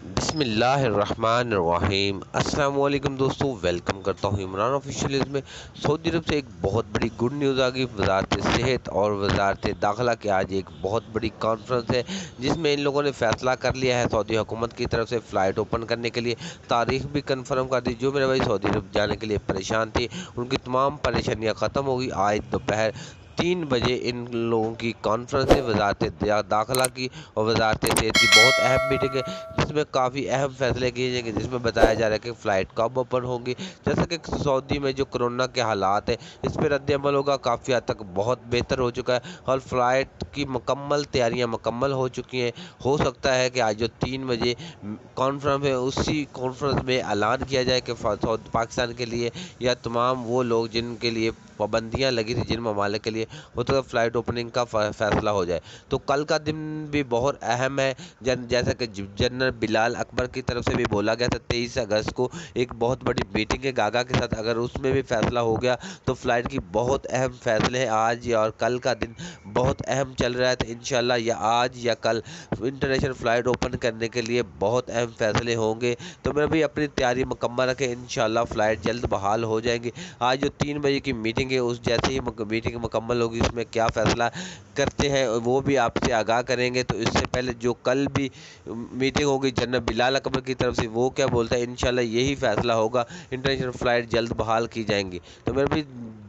बिस्मिल्लाहिर्रहमानिर्रहीम। अस्सलाम वालेकुम दोस्तों, वेलकम करता हूँ इमरान ऑफिशियल में। सऊदी अरब से एक बहुत बड़ी गुड न्यूज़ आ गई। वजारत सेहत और वजारत दाखिला की आज एक बहुत बड़ी कॉन्फ्रेंस है, जिसमें इन लोगों ने फैसला कर लिया है सऊदी हुकूमत की तरफ से फ़्लाइट ओपन करने के लिए तारीख भी कन्फर्म कर दी। जो मेरे भाई सऊदी अरब जाने के लिए परेशान थे, उनकी तमाम परेशानियाँ ख़त्म हो गई। आज दोपहर 3 बजे इन लोगों की कॉन्फ्रेंस है वजारत दाखिला की और वजारत सेहत की। बहुत अहम मीटिंग है, जिसमें काफ़ी अहम फैसले किए जाएंगे, जिसमें बताया जा रहा है कि फ़्लाइट कब ओपन होगी। जैसे कि सऊदी में जो कोरोना के हालात है, इस पर रद्द अमल होगा। काफ़ी हद तक बहुत बेहतर हो चुका है और फ़्लाइट की मुकम्मल तैयारियां मुकम्मल हो चुकी हैं। हो सकता है कि आज जो 3 बजे कॉन्फ्रेंस है, उसी कॉन्फ्रेंस में ऐलान किया जाए कि पाकिस्तान के लिए या तमाम वो लोग जिनके लिए पाबंदियां लगी थी, जिन ममालिक के लिए, हो तो फ़्लाइट ओपनिंग का फैसला हो जाए। तो कल का दिन भी बहुत अहम है। जैसा कि जनरल बिलाल अकबर की तरफ से भी बोला गया था, 23 अगस्त को एक बहुत बड़ी मीटिंग है गागा के साथ। अगर उसमें भी फैसला हो गया तो फ़्लाइट की बहुत अहम फैसले हैं। आज और कल का दिन बहुत अहम चल रहा है, तो इंशाल्लाह या आज या कल इंटरनेशनल फ़्लाइट ओपन करने के लिए बहुत अहम फैसले होंगे। तो मैं भी अपनी तैयारी मुकम्मल रखें, इंशाल्लाह फ़्लाइट जल्द बहाल हो जाएंगी। आज जो 3 बजे की मीटिंग है, उस जैसे ही मीटिंग मुकम्मल होगी, उसमें क्या फ़ैसला करते हैं वो भी आपसे आगाह करेंगे। तो इससे पहले जो कल भी मीटिंग होगी जनरल बिलाल अकबर की तरफ से, वो क्या बोलता है, इंशाल्लाह यही फैसला होगा, इंटरनेशनल फ़्लाइट जल्द बहाल की जाएंगी। तो मेरे भी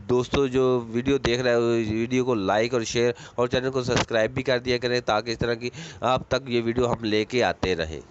दोस्तों जो वीडियो देख रहे हो, वीडियो को लाइक और शेयर और चैनल को सब्सक्राइब भी कर दिया करें, ताकि इस तरह की आप तक ये वीडियो हम लेके आते रहें।